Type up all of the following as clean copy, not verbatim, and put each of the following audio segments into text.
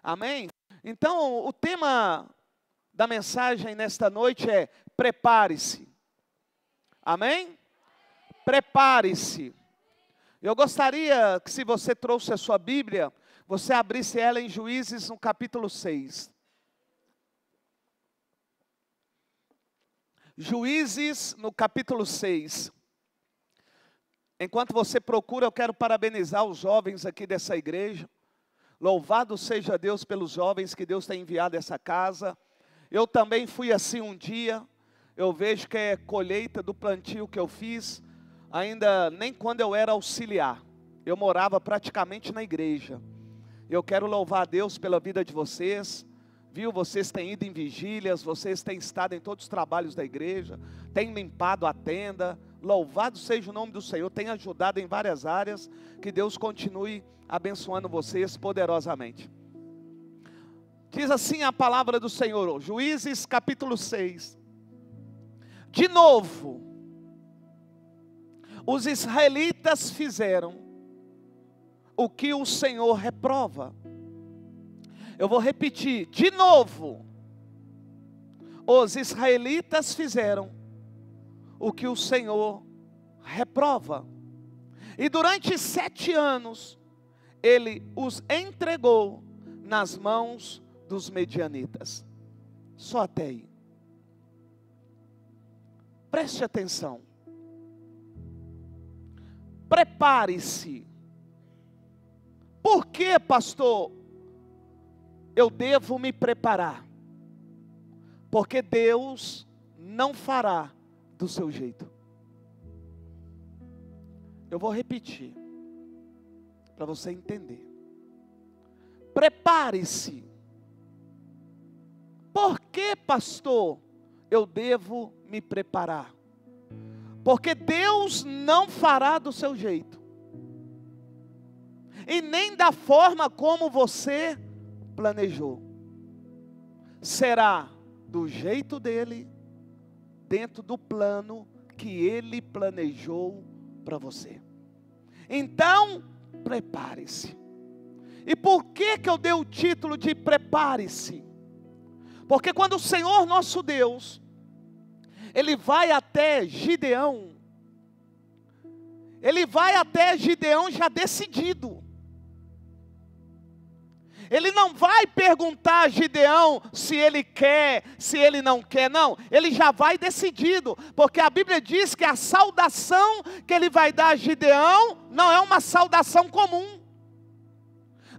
Amém? Então, o tema da mensagem nesta noite é: prepare-se. Amém? Prepare-se. Eu gostaria que, se você trouxe a sua Bíblia, você abrisse ela em Juízes no capítulo 6. Juízes no capítulo 6. Enquanto você procura, eu quero parabenizar os jovens aqui dessa igreja. Louvado seja Deus pelos jovens que Deus tem enviado a essa casa. Eu também fui assim um dia. Eu vejo que é colheita do plantio que eu fiz, ainda nem quando eu era auxiliar. Eu morava praticamente na igreja. Eu quero louvar a Deus pela vida de vocês. Viu, vocês têm ido em vigílias, vocês têm estado em todos os trabalhos da igreja, têm limpado a tenda. Louvado seja o nome do Senhor, tem ajudado em várias áreas. Que Deus continue abençoando vocês poderosamente. Diz assim a palavra do Senhor, Juízes capítulo 6. De novo, os israelitas fizeram o que o Senhor reprova. Eu vou repetir, de novo, os israelitas fizeram o que o Senhor reprova. E durante 7 anos, Ele os entregou nas mãos dos medianitas. Só até aí. Preste atenção. Prepare-se. Por que, pastor, eu devo me preparar? Porque Deus não fará do seu jeito. Eu vou repetir, para você entender. Prepare-se. Por que, pastor, eu devo me preparar? Porque Deus não fará do seu jeito. E nem da forma como você planejou. Será do jeito dele, dentro do plano que Ele planejou para você. Então, prepare-se. E por que eu dei o título de prepare-se? Porque quando o Senhor nosso Deus, Ele vai até Gideão, Ele vai até Gideão já decidido. Ele não vai perguntar a Gideão se ele quer, se ele não quer, não. Ele já vai decidido, porque a Bíblia diz que a saudação que ele vai dar a Gideão não é uma saudação comum.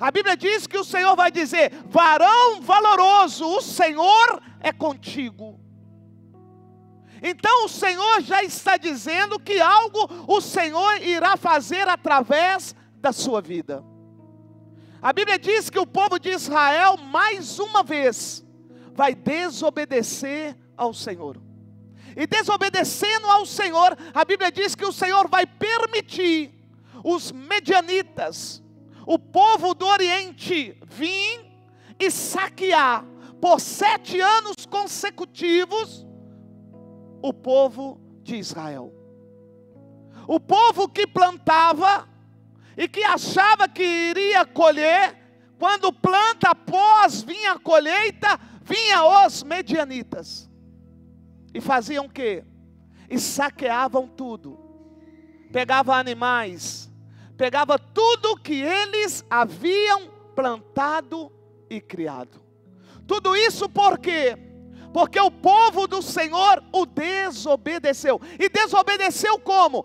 A Bíblia diz que o Senhor vai dizer: varão valoroso, o Senhor é contigo. Então o Senhor já está dizendo que algo o Senhor irá fazer através da sua vida. A Bíblia diz que o povo de Israel, mais uma vez, vai desobedecer ao Senhor. E desobedecendo ao Senhor, a Bíblia diz que o Senhor vai permitir os medianitas, o povo do Oriente, vir e saquear por 7 anos consecutivos o povo de Israel. O povo que plantava e que achava que iria colher, quando planta, após vinha a colheita, vinha os medianitas. E faziam o quê? E saqueavam tudo. Pegavam animais, pegava tudo que eles haviam plantado e criado. Tudo isso por quê? Porque o povo do Senhor o desobedeceu. E desobedeceu como?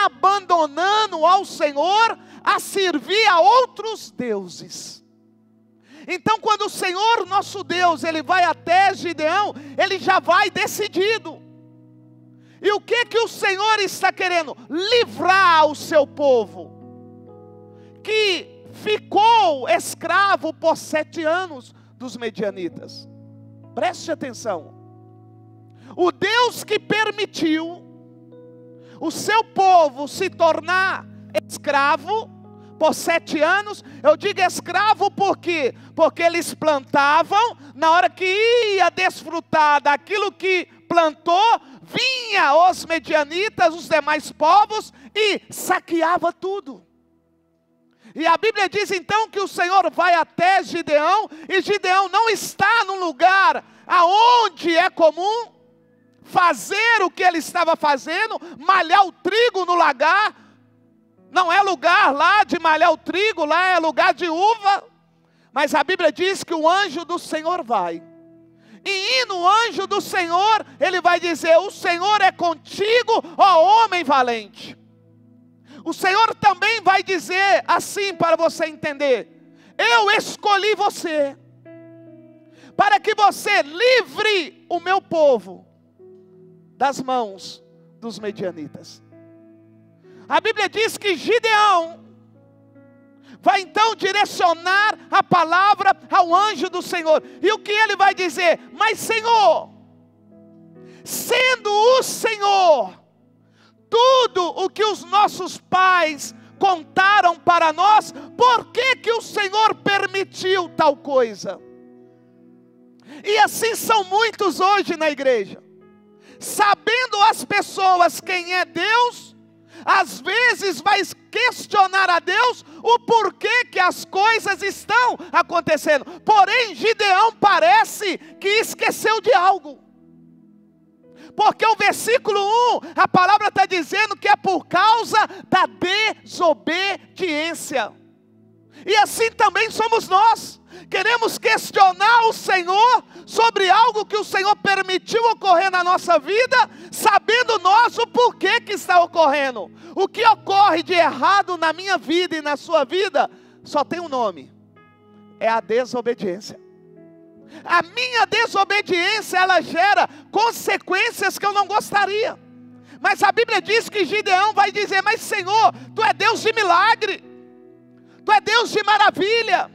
Abandonando ao Senhor a servir a outros deuses. Então quando o Senhor nosso Deus, Ele vai até Gideão, Ele já vai decidido. E o que o Senhor está querendo? Livrar o seu povo, que ficou escravo por 7 anos dos medianitas. Preste atenção. O Deus que permitiu o seu povo se tornar escravo por 7 anos, eu digo escravo por quê? Porque eles plantavam, na hora que ia desfrutar daquilo que plantou, vinha os medianitas, os demais povos, e saqueava tudo. E a Bíblia diz então que o Senhor vai até Gideão, e Gideão não está num lugar aonde é comum fazer o que ele estava fazendo, malhar o trigo no lagar. Não é lugar lá de malhar o trigo, lá é lugar de uva. Mas a Bíblia diz que o anjo do Senhor vai. E indo o anjo do Senhor, ele vai dizer: o Senhor é contigo, ó homem valente. O Senhor também vai dizer assim para você entender: eu escolhi você, para que você livre o meu povo das mãos dos medianitas. A Bíblia diz que Gideão vai então direcionar a palavra ao anjo do Senhor. E o que ele vai dizer? Mas Senhor, sendo o Senhor tudo o que os nossos pais contaram para nós, por que que o Senhor permitiu tal coisa? E assim são muitos hoje na igreja. Sabendo as pessoas quem é Deus, às vezes vai questionar a Deus o porquê que as coisas estão acontecendo. Porém, Gideão parece que esqueceu de algo. Porque o versículo 1, a palavra está dizendo que é por causa da desobediência. E assim também somos nós. Queremos questionar o Senhor sobre algo que o Senhor permitiu ocorrer na nossa vida, sabendo nós o porquê que está ocorrendo. O que ocorre de errado na minha vida e na sua vida, só tem um nome: é a desobediência. A minha desobediência, ela gera consequências que eu não gostaria. Mas a Bíblia diz que Gideão vai dizer: mas Senhor, Tu é Deus de milagre, Tu é Deus de maravilha,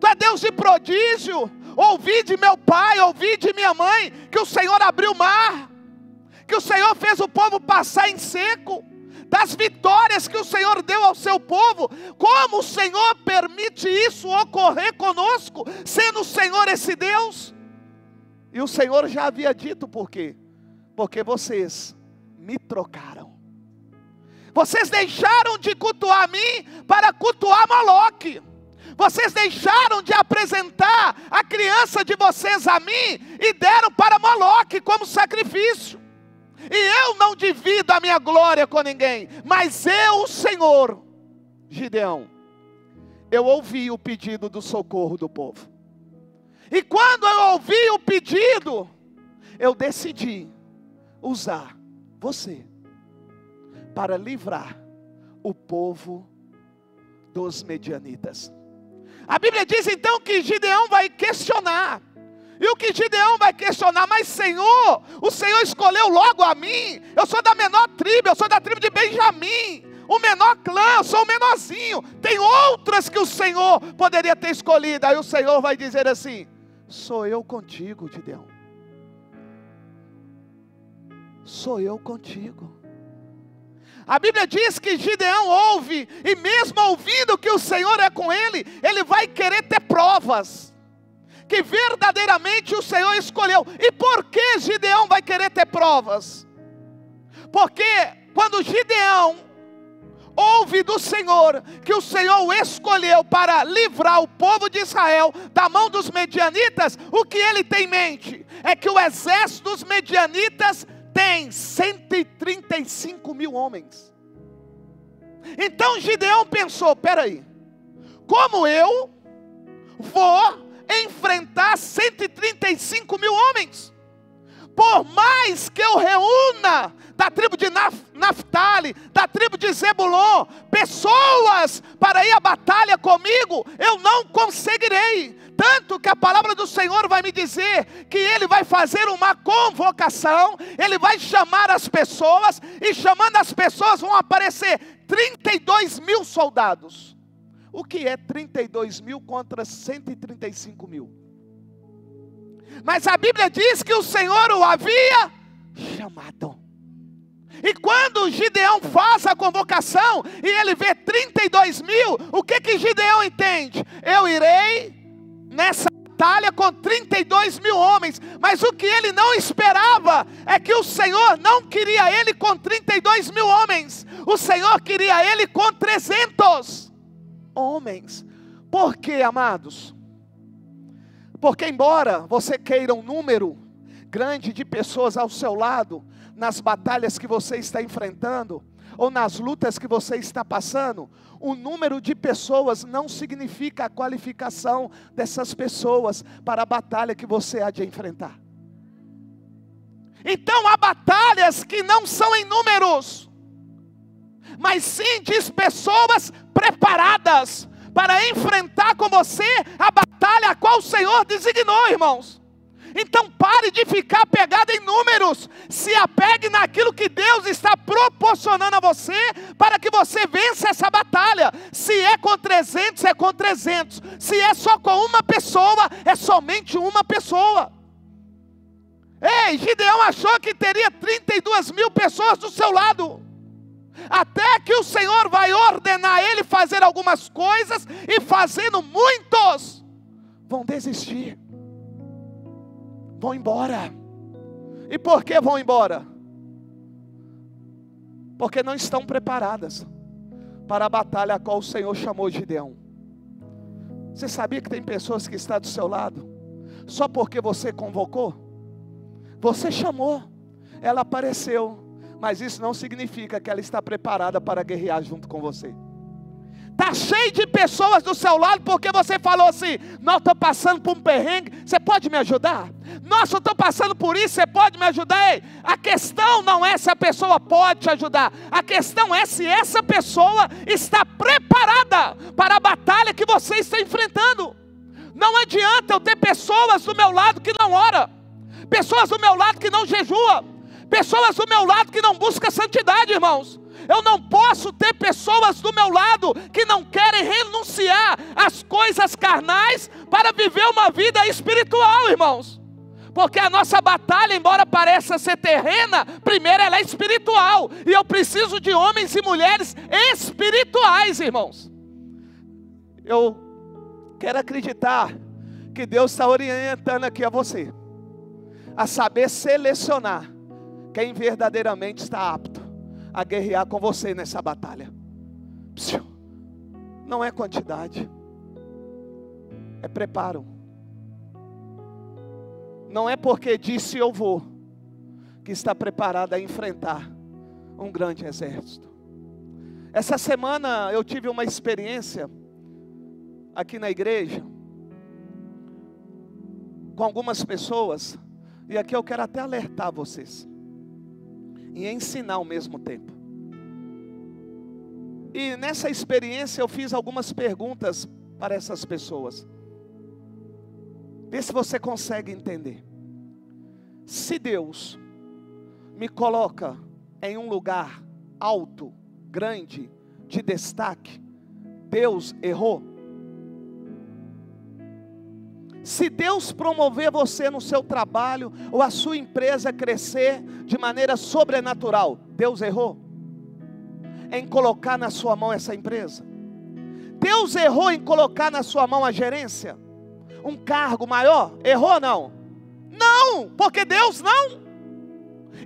Tu é Deus de prodígio. Ouvi de meu pai, ouvi de minha mãe, que o Senhor abriu o mar, que o Senhor fez o povo passar em seco, das vitórias que o Senhor deu ao seu povo. Como o Senhor permite isso ocorrer conosco, sendo o Senhor esse Deus? E o Senhor já havia dito por quê? Porque vocês me trocaram. Vocês deixaram de cultuar a mim para cultuar Moloque. Vocês deixaram de apresentar a criança de vocês a mim e deram para Moloque como sacrifício. E eu não divido a minha glória com ninguém, mas eu, o Senhor, Gideão, eu ouvi o pedido do socorro do povo. E quando eu ouvi o pedido, eu decidi usar você para livrar o povo dos medianitas. A Bíblia diz então que Gideão vai questionar. E o que Gideão vai questionar? Mas Senhor, o Senhor escolheu logo a mim. Eu sou da menor tribo, eu sou da tribo de Benjamim, o menor clã, eu sou o menorzinho. Tem outras que o Senhor poderia ter escolhido. Aí o Senhor vai dizer assim: sou eu contigo, Gideão. Sou eu contigo. A Bíblia diz que Gideão ouve, e mesmo ouvindo que o Senhor é com ele, ele vai querer ter provas que verdadeiramente o Senhor escolheu. E por que Gideão vai querer ter provas? Porque quando Gideão ouve do Senhor que o Senhor o escolheu para livrar o povo de Israel da mão dos medianitas, o que ele tem em mente é que o exército dos medianitas tem 135 mil homens. Então Gideão pensou: peraí, como eu vou enfrentar 135 mil homens? Por mais que eu reúna da tribo de Naftali, da tribo de Zebulon, pessoas para ir à batalha comigo, eu não conseguirei. Tanto que a palavra do Senhor vai me dizer que Ele vai fazer uma convocação, Ele vai chamar as pessoas, e chamando as pessoas vão aparecer 32 mil soldados. O que é 32 mil contra 135 mil? Mas a Bíblia diz que o Senhor o havia chamado. E quando Gideão faz a convocação e ele vê 32 mil, o que que Gideão entende? Eu irei nessa batalha com 32 mil homens. Mas o que ele não esperava é que o Senhor não queria ele com 32 mil homens. O Senhor queria ele com 300. homens. Por quê, amados? Porque embora você queira um número grande de pessoas ao seu lado, nas batalhas que você está enfrentando, ou nas lutas que você está passando, o número de pessoas não significa a qualificação dessas pessoas para a batalha que você há de enfrentar. Então há batalhas que não são em números, mas sim de pessoas preparadas para enfrentar com você a batalha a qual o Senhor designou, irmãos. Então pare de ficar pegado em números, se apegue naquilo que Deus está proporcionando a você, para que você vença essa batalha. Se é com 300, é com 300, se é só com uma pessoa, é somente uma pessoa. Ei, Gideão achou que teria 32 mil pessoas do seu lado, até que o Senhor vai ordenar ele fazer algumas coisas, e fazendo muitos vão desistir, vão embora. E por que vão embora? Porque não estão preparadas para a batalha a qual o Senhor chamou Gideão. Você sabia que tem pessoas que estão do seu lado, só porque você convocou? Você chamou, ela apareceu, mas isso não significa que ela está preparada para guerrear junto com você. Está cheio de pessoas do seu lado porque você falou assim: não, estou passando por um perrengue, você pode me ajudar? Nossa, eu estou passando por isso, você pode me ajudar? Ei, a questão não é se a pessoa pode te ajudar, a questão é se essa pessoa está preparada para a batalha que você está enfrentando. Não adianta eu ter pessoas do meu lado que não ora, pessoas do meu lado que não jejua, pessoas do meu lado que não buscam santidade, irmãos. Eu não posso ter pessoas do meu lado que não querem renunciar às coisas carnais para viver uma vida espiritual, irmãos. Porque a nossa batalha, embora pareça ser terrena, primeiro ela é espiritual. E eu preciso de homens e mulheres espirituais, irmãos. Eu quero acreditar que Deus está orientando aqui a você a saber selecionar quem verdadeiramente está apto a guerrear com você nessa batalha. Não é quantidade, é preparo. Não é porque disse eu vou que está preparado a enfrentar um grande exército. Essa semana eu tive uma experiência aqui na igreja com algumas pessoas, e aqui eu quero até alertar vocês e ensinar ao mesmo tempo. E nessa experiência eu fiz algumas perguntas para essas pessoas. Vê se você consegue entender. Se Deus me coloca em um lugar alto, grande, de destaque, Deus errou? Se Deus promover você no seu trabalho, ou a sua empresa crescer de maneira sobrenatural, Deus errou em colocar na sua mão essa empresa? Deus errou em colocar na sua mão a gerência, um cargo maior? Errou ou não? Não, porque Deus não.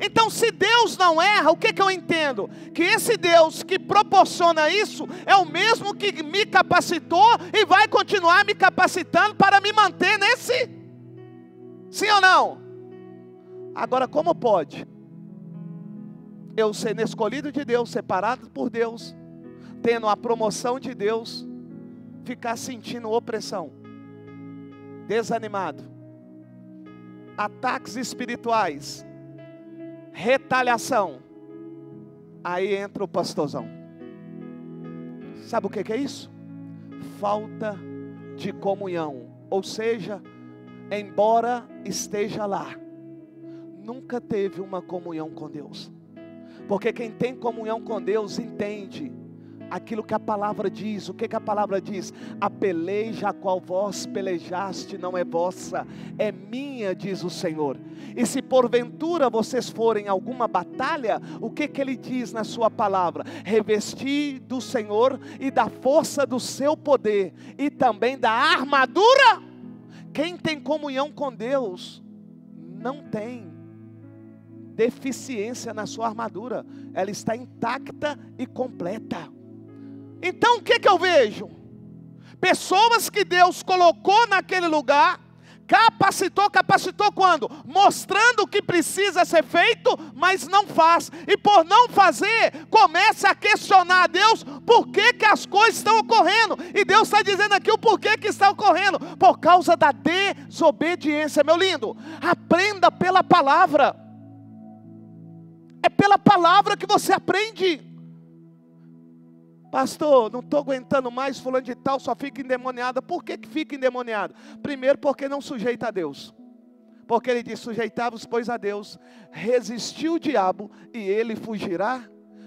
Então, se Deus não erra, o que eu entendo? Que esse Deus que proporciona isso é o mesmo que me capacitou e vai continuar me capacitando para me manter nesse. Sim ou não? Agora, como pode eu ser escolhido de Deus, separado por Deus, tendo a promoção de Deus, ficar sentindo opressão, desanimado, ataques espirituais, retaliação? Aí entra o pastorzão. Sabe o que é isso? Falta de comunhão. Ou seja, embora esteja lá, nunca teve uma comunhão com Deus. Porque quem tem comunhão com Deus entende aquilo que a palavra diz. O que a palavra diz? A peleja a qual vós pelejaste não é vossa, é minha, diz o Senhor. E se porventura vocês forem em alguma batalha, o que ele diz na sua palavra? Revestir do Senhor e da força do seu poder, e também da armadura. Quem tem comunhão com Deus não tem deficiência na sua armadura, ela está intacta e completa. Então o que eu vejo? Pessoas que Deus colocou naquele lugar, capacitou quando? Mostrando o que precisa ser feito, mas não faz. E por não fazer, começa a questionar a Deus, por que que as coisas estão ocorrendo? E Deus está dizendo aqui o porquê que está ocorrendo. Por causa da desobediência, meu lindo. Aprenda pela palavra. É pela palavra que você aprende. Pastor, não estou aguentando mais, fulano de tal só fica endemoniado. Por que fica endemoniado? Primeiro porque não sujeita a Deus. Porque ele diz, sujeitai-vos pois a Deus, resistiu o diabo e ele fugirá.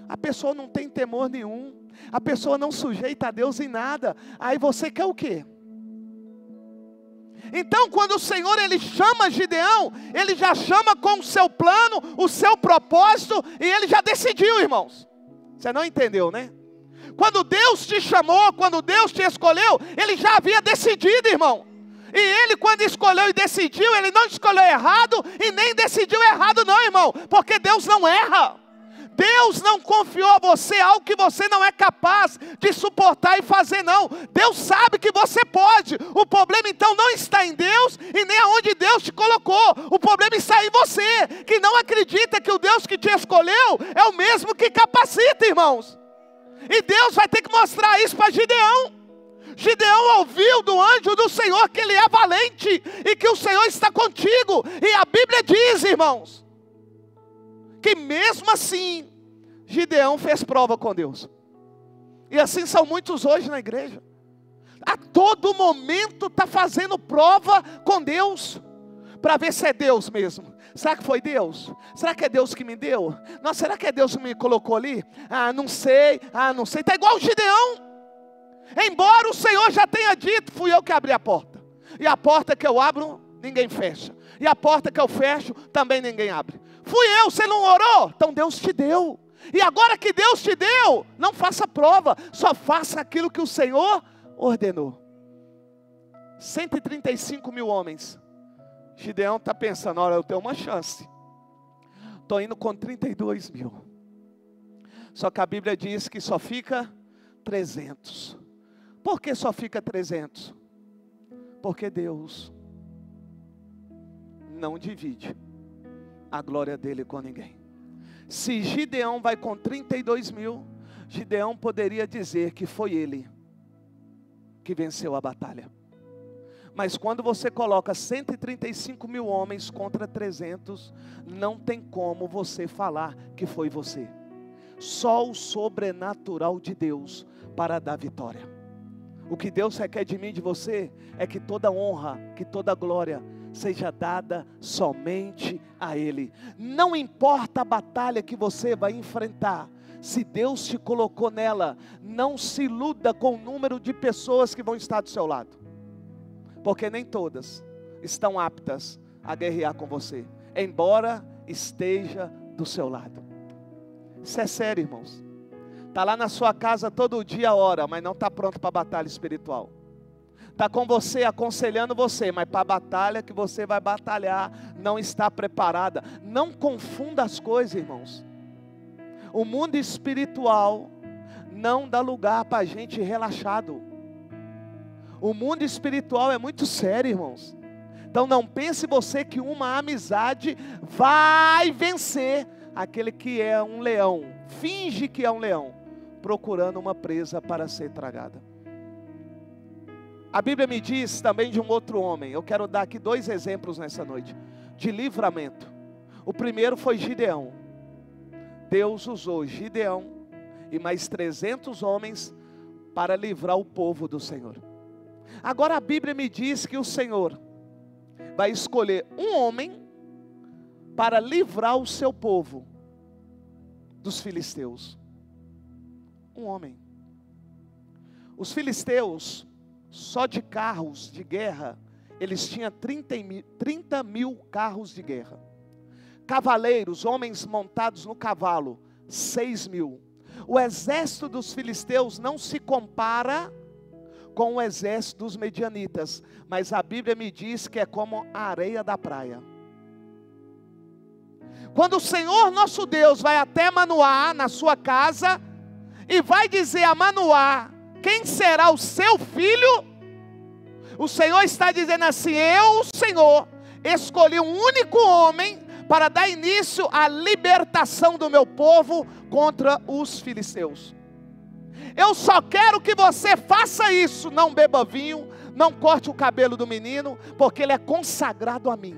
A pessoa não tem temor nenhum, a pessoa não sujeita a Deus em nada. Aí você quer o quê? Então quando o Senhor ele chama Gideão, ele já chama com o seu plano, o seu propósito, e ele já decidiu, irmãos. Você não entendeu, né? Quando Deus te chamou, quando Deus te escolheu, Ele já havia decidido, irmão. E Ele quando escolheu e decidiu, Ele não escolheu errado e nem decidiu errado não, irmão. Porque Deus não erra. Deus não confiou a você algo que você não é capaz de suportar e fazer não. Deus sabe que você pode. O problema então não está em Deus e nem aonde Deus te colocou. O problema está em você, que não acredita que o Deus que te escolheu é o mesmo que capacita, irmãos. E Deus vai ter que mostrar isso para Gideão. Gideão ouviu do anjo do Senhor que ele é valente e que o Senhor está contigo. E a Bíblia diz, irmãos, que mesmo assim, Gideão fez prova com Deus. E assim são muitos hoje na igreja. A todo momento está fazendo prova com Deus, para ver se é Deus mesmo. Será que foi Deus? Será que é Deus que me deu? Não, será que é Deus que me colocou ali? Não sei. Está igual o Gideão. Embora o Senhor já tenha dito, fui eu que abri a porta. E a porta que eu abro, ninguém fecha. E a porta que eu fecho, também ninguém abre. Fui eu, você não orou? Então Deus te deu. E agora que Deus te deu, não faça prova, só faça aquilo que o Senhor ordenou. 135 mil homens. Gideão está pensando, olha, eu tenho uma chance. Estou indo com 32 mil. Só que a Bíblia diz que só fica 300. Por que só fica 300? Porque Deus não divide a glória dele com ninguém. Se Gideão vai com 32 mil, Gideão poderia dizer que foi ele que venceu a batalha. Mas quando você coloca 135 mil homens contra 300, não tem como você falar que foi você. Só o sobrenatural de Deus para dar vitória. O que Deus requer de mim e de você é que toda honra, que toda glória seja dada somente a Ele. Não importa a batalha que você vai enfrentar, se Deus te colocou nela, não se iluda com o número de pessoas que vão estar do seu lado. Porque nem todas estão aptas a guerrear com você, embora esteja do seu lado. Isso é sério, irmãos. Está lá na sua casa todo dia, ora, mas não está pronto para a batalha espiritual. Está com você, aconselhando você, mas para a batalha que você vai batalhar, não está preparada. Não confunda as coisas, irmãos. O mundo espiritual não dá lugar para a gente relaxado. O mundo espiritual é muito sério, irmãos. Então não pense você que uma amizade vai vencer aquele que é um leão. Finge que é um leão, procurando uma presa para ser tragada. A Bíblia me diz também de um outro homem. Eu quero dar aqui 2 exemplos nessa noite de livramento. O primeiro foi Gideão. Deus usou Gideão e mais 300 homens para livrar o povo do Senhor. Agora a Bíblia me diz que o Senhor vai escolher um homem para livrar o seu povo dos filisteus. Um homem. Os filisteus, só de carros de guerra, eles tinham 30 mil carros de guerra. Cavaleiros, homens montados no cavalo, 6 mil. O exército dos filisteus não se compara com o exército dos medianitas, mas a Bíblia me diz que é como a areia da praia. Quando o Senhor nosso Deus vai até Manoá, na sua casa, e vai dizer a Manoá quem será o seu filho, O Senhor está dizendo assim: eu, Senhor, escolhi um único homem para dar início à libertação do meu povo contra os filisteus. Eu só quero que você faça isso. Não beba vinho, não corte o cabelo do menino, porque ele é consagrado a mim.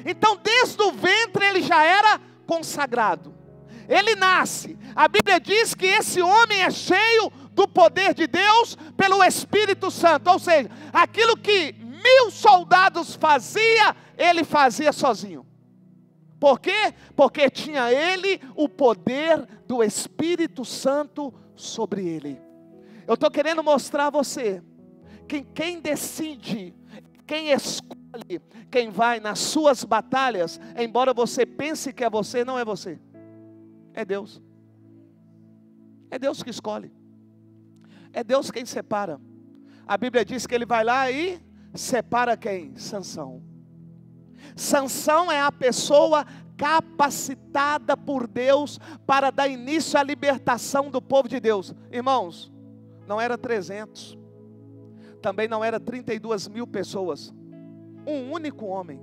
Então desde o ventre ele já era consagrado. Ele nasce, a Bíblia diz que esse homem é cheio do poder de Deus pelo Espírito Santo. Ou seja, aquilo que 1000 soldados fazia, ele fazia sozinho. Por quê? Porque tinha ele o poder do Espírito Santo sobre ele. Eu estou querendo mostrar a você que quem decide, quem escolhe, quem vai nas suas batalhas, embora você pense que é você, não é você, é Deus. É Deus que escolhe. É Deus quem separa. A Bíblia diz que ele vai lá e separa quem? Sansão. Sansão é a pessoa capacitada por Deus para dar início à libertação do povo de Deus. Irmãos, não era 300, também não era 32.000 pessoas, um único homem.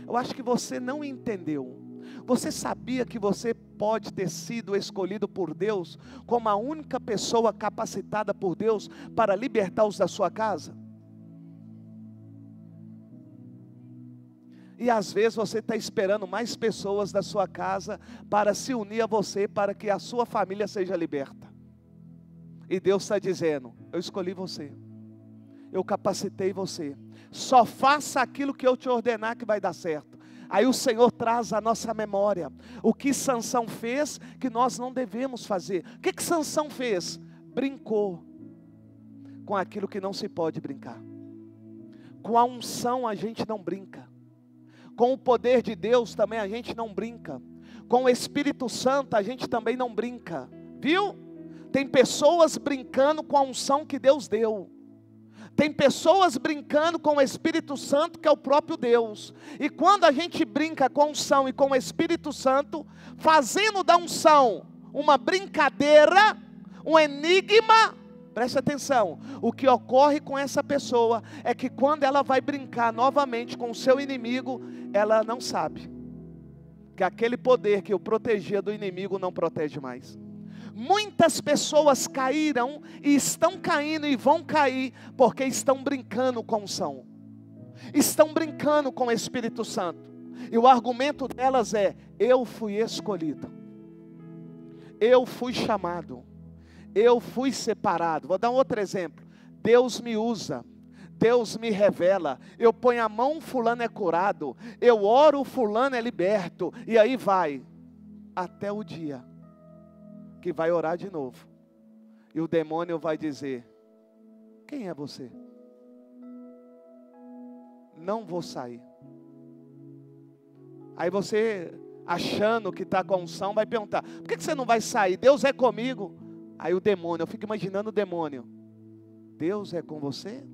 Eu acho que você não entendeu. Você sabia que você pode ter sido escolhido por Deus como a única pessoa capacitada por Deus para libertar os da sua casa? E às vezes você está esperando mais pessoas da sua casa para se unir a você, para que a sua família seja liberta. E Deus está dizendo: eu escolhi você, eu capacitei você, só faça aquilo que eu te ordenar que vai dar certo. Aí o Senhor traz à nossa memória o que Sansão fez que nós não devemos fazer. O que Sansão fez? Brincou com aquilo que não se pode brincar. Com a unção a gente não brinca. Com o poder de Deus também a gente não brinca. Com o Espírito Santo a gente também não brinca. Viu? Tem pessoas brincando com a unção que Deus deu. Tem pessoas brincando com o Espírito Santo, que é o próprio Deus. E quando a gente brinca com a unção e com o Espírito Santo, fazendo da unção uma brincadeira, um enigma, preste atenção, o que ocorre com essa pessoa é que quando ela vai brincar novamente com o seu inimigo, ela não sabe que aquele poder que o protegia do inimigo não protege mais. Muitas pessoas caíram e estão caindo e vão cair porque estão brincando com unção, estão brincando com o Espírito Santo. E o argumento delas é: eu fui escolhido, eu fui chamado, eu fui separado. Vou dar um outro exemplo. Deus me usa, Deus me revela, eu ponho a mão, fulano é curado, eu oro, fulano é liberto. E aí vai, até o dia que vai orar de novo, e o demônio vai dizer: quem é você? Não vou sair. Aí você, achando que está com a unção, vai perguntar: por que você não vai sair? Deus é comigo. Aí o demônio, eu fico imaginando o demônio: Deus é com você?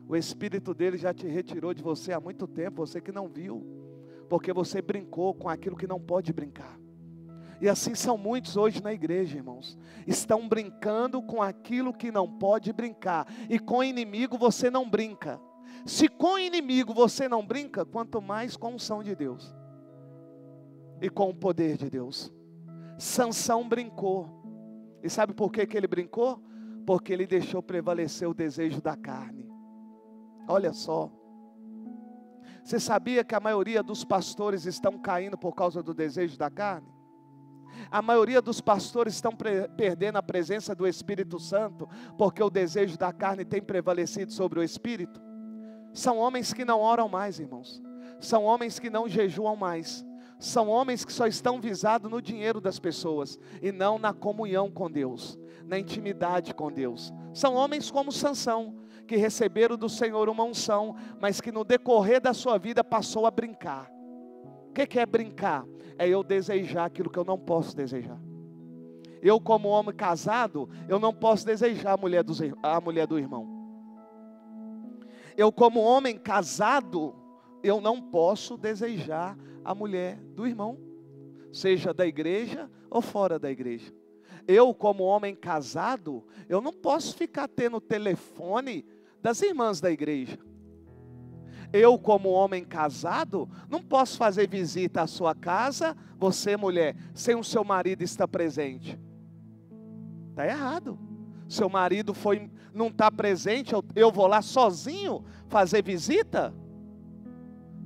O Espírito dele já te retirou de você há muito tempo, você que não viu, porque você brincou com aquilo que não pode brincar. E assim são muitos hoje na igreja, irmãos. Estão brincando com aquilo que não pode brincar. E com o inimigo você não brinca. Se com o inimigo você não brinca, quanto mais com a unção de Deus e com o poder de Deus. Sansão brincou. E sabe por que ele brincou? Porque ele deixou prevalecer o desejo da carne. Olha só. Você sabia que a maioria dos pastores estão caindo por causa do desejo da carne? A maioria dos pastores estão perdendo a presença do Espírito Santo, porque o desejo da carne tem prevalecido sobre o Espírito. São homens que não oram mais, irmãos. São homens que não jejuam mais. São homens que só estão visados no dinheiro das pessoas, e não na comunhão com Deus, na intimidade com Deus. São homens como Sansão, que receberam do Senhor uma unção, mas que no decorrer da sua vida passou a brincar. O que é brincar? É eu desejar aquilo que eu não posso desejar. Eu, como homem casado, eu não posso desejar a mulher do irmão. Eu, como homem casado, eu não posso desejar a mulher do irmão, seja da igreja ou fora da igreja. Eu, como homem casado, eu não posso ficar tendo telefone das irmãs da igreja. Eu, como homem casado, não posso fazer visita à sua casa, você, mulher, sem o seu marido estar presente. Está errado. Seu marido não está presente, eu vou lá sozinho fazer visita?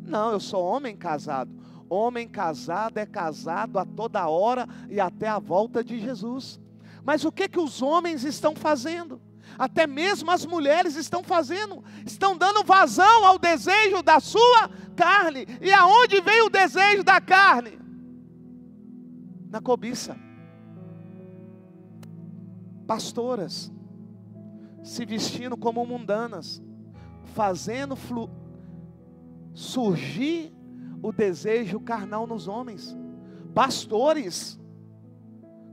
Não, eu sou homem casado. Homem casado é casado a toda hora e até a volta de Jesus. Mas o que os homens estão fazendo? Até mesmo as mulheres estão fazendo, estão dando vazão ao desejo da sua carne. E aonde vem o desejo da carne? Na cobiça. Pastoras se vestindo como mundanas, fazendo surgir o desejo carnal nos homens. Pastores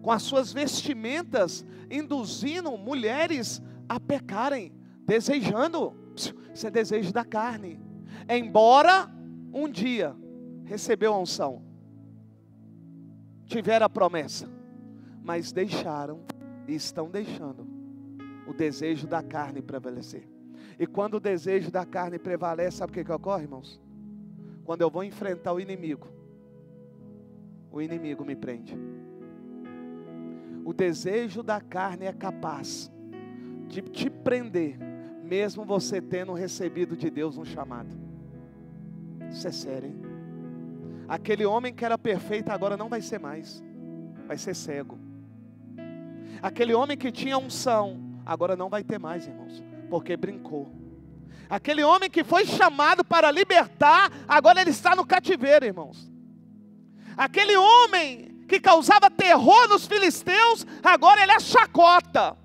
com as suas vestimentas induzindo mulheres a pecarem, desejando. Isso é desejo da carne. Embora um dia recebeu a unção, tiveram a promessa, mas deixaram e estão deixando o desejo da carne prevalecer. E quando o desejo da carne prevalece, sabe o que ocorre, irmãos? Quando eu vou enfrentar o inimigo me prende. O desejo da carne é capaz de te prender, mesmo você tendo recebido de Deus um chamado. Isso é sério, hein? Aquele homem que era perfeito agora não vai ser mais, vai ser cego. Aquele homem que tinha unção agora não vai ter mais, irmãos, porque brincou. Aquele homem que foi chamado para libertar, agora ele está no cativeiro, irmãos. Aquele homem que causava terror nos filisteus, agora ele é chacota.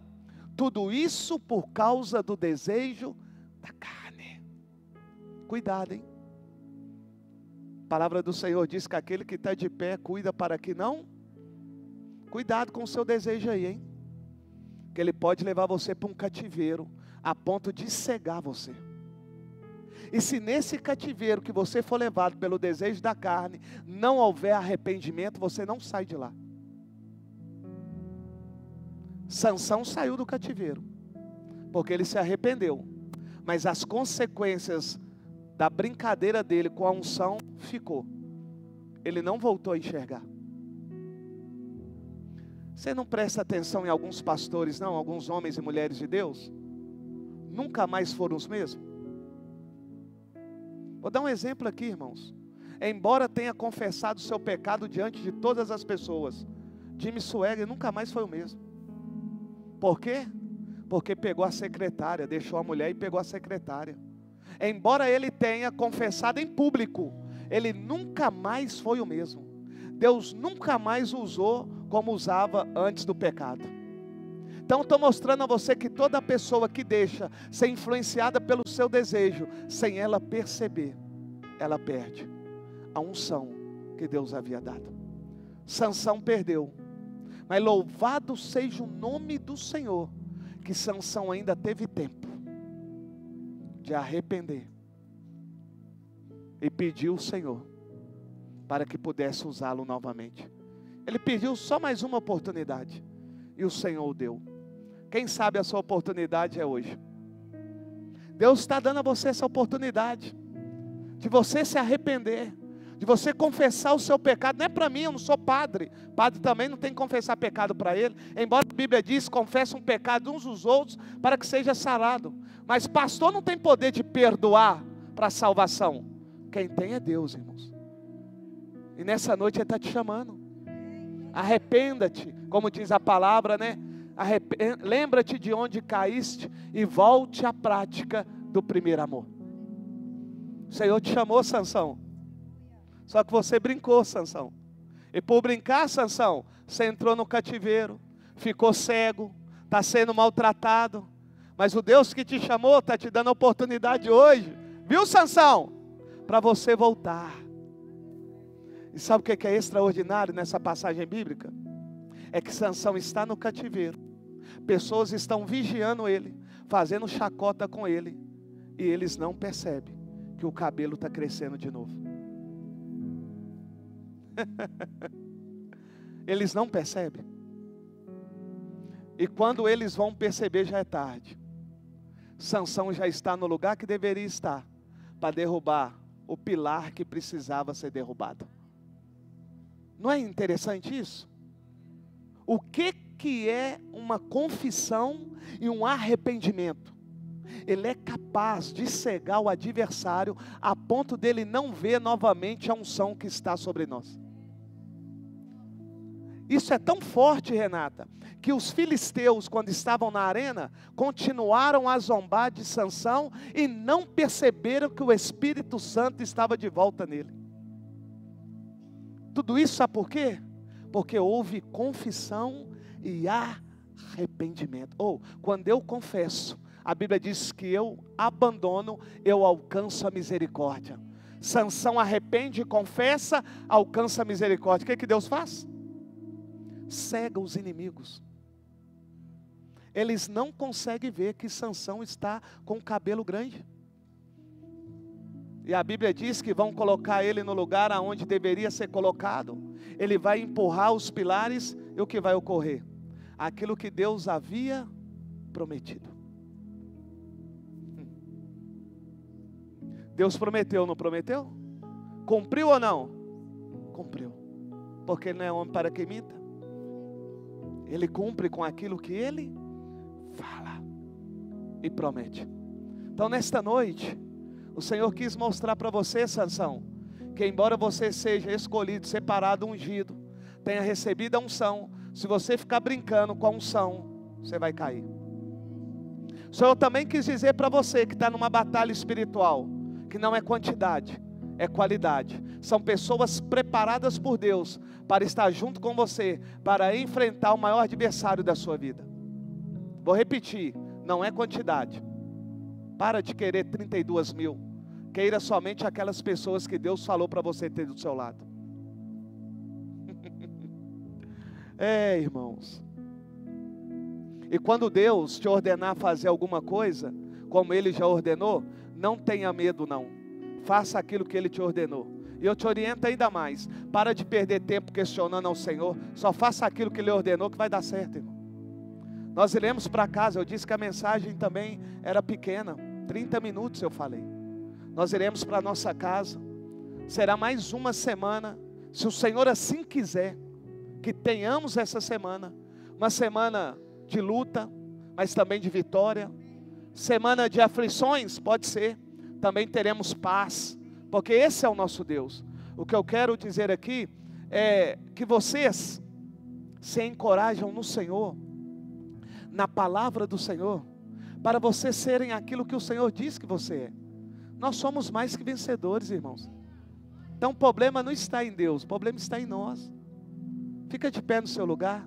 Tudo isso por causa do desejo da carne. Cuidado, hein? A palavra do Senhor diz que aquele que está de pé, cuida para que não. Cuidado com o seu desejo aí, hein? Que ele pode levar você para um cativeiro, a ponto de cegar você. E se nesse cativeiro que você for levado pelo desejo da carne, não houver arrependimento, você não sai de lá. Sansão saiu do cativeiro, porque ele se arrependeu. Mas as consequências da brincadeira dele com a unção ficou. Ele não voltou a enxergar. Você não presta atenção em alguns pastores, não? Alguns homens e mulheres de Deus? Nunca mais foram os mesmos? Vou dar um exemplo aqui, irmãos. Embora tenha confessado o seu pecado diante de todas as pessoas, Jimmy Swaggart nunca mais foi o mesmo. Por quê? Porque pegou a secretária, deixou a mulher e pegou a secretária. Embora ele tenha confessado em público, ele nunca mais foi o mesmo. Deus nunca mais o usou como usava antes do pecado. Então estou mostrando a você que toda pessoa que deixa ser influenciada pelo seu desejo, sem ela perceber, ela perde a unção que Deus havia dado. Sansão perdeu, mas louvado seja o nome do Senhor, que Sansão ainda teve tempo de arrepender e pediu ao Senhor para que pudesse usá-lo novamente. Ele pediu só mais uma oportunidade e o Senhor o deu. Quem sabe a sua oportunidade é hoje. Deus está dando a você essa oportunidade de você se arrepender, de você confessar o seu pecado. Não é para mim, eu não sou padre. Padre também não tem que confessar pecado para ele. Embora a Bíblia diz, confessa um pecado uns aos outros para que seja sarado. Mas pastor não tem poder de perdoar para a salvação. Quem tem é Deus, irmãos. E nessa noite Ele está te chamando. Arrependa-te, como diz a palavra, né? Lembra-te de onde caíste e volte à prática do primeiro amor. O Senhor te chamou, Sansão. Só que você brincou, Sansão. E por brincar, Sansão, você entrou no cativeiro, ficou cego, está sendo maltratado. Mas o Deus que te chamou está te dando a oportunidade hoje, viu, Sansão? Para você voltar. E sabe o que é extraordinário nessa passagem bíblica? É que Sansão está no cativeiro. Pessoas estão vigiando ele, fazendo chacota com ele, e eles não percebem que o cabelo está crescendo de novo. Eles não percebem. E quando eles vão perceber, já é tarde. Sansão já está no lugar que deveria estar, para derrubar o pilar que precisava ser derrubado. Não é interessante isso? O que é uma confissão e um arrependimento? Ele é capaz de cegar o adversário a ponto dele não ver novamente a unção que está sobre nós. Isso é tão forte, Renata, que os filisteus, quando estavam na arena, continuaram a zombar de Sansão e não perceberam que o Espírito Santo estava de volta nele. Tudo isso sabe por quê? Porque houve confissão e arrependimento. Quando eu confesso, a Bíblia diz que eu abandono, eu alcanço a misericórdia. Sansão arrepende, confessa, alcança a misericórdia. O que Deus faz? Cega os inimigos. Eles não conseguem ver que Sansão está com o cabelo grande. E a Bíblia diz que vão colocar ele no lugar aonde deveria ser colocado. Ele vai empurrar os pilares e o que vai ocorrer? Aquilo que Deus havia prometido. Deus prometeu, não prometeu? Cumpriu ou não? Cumpriu. Porque Ele não é homem para que minta. Ele cumpre com aquilo que Ele fala e promete. Então nesta noite, o Senhor quis mostrar para você, Sansão, que embora você seja escolhido, separado, ungido, tenha recebido a unção, se você ficar brincando com a unção, você vai cair. O Senhor também quis dizer para você que está numa batalha espiritual, que não é quantidade, é qualidade. São pessoas preparadas por Deus para estar junto com você, para enfrentar o maior adversário da sua vida. Vou repetir, não é quantidade. Para de querer 32 mil. Queira somente aquelas pessoas que Deus falou para você ter do seu lado. Irmãos. E quando Deus te ordenar fazer alguma coisa, como Ele já ordenou, não tenha medo não. Faça aquilo que Ele te ordenou. E eu te oriento ainda mais. Para de perder tempo questionando ao Senhor. Só faça aquilo que Ele ordenou que vai dar certo, irmão. Nós iremos para casa. Eu disse que a mensagem também era pequena. 30 minutos eu falei. Nós iremos para a nossa casa. Será mais uma semana, se o Senhor assim quiser, que tenhamos essa semana. Uma semana de luta, mas também de vitória. Semana de aflições, pode ser. Também teremos paz, porque esse é o nosso Deus. O que eu quero dizer aqui é que vocês se encorajam no Senhor, na palavra do Senhor, para vocês serem aquilo que o Senhor diz que você é. Nós somos mais que vencedores, irmãos. Então o problema não está em Deus, o problema está em nós. Fica de pé no seu lugar.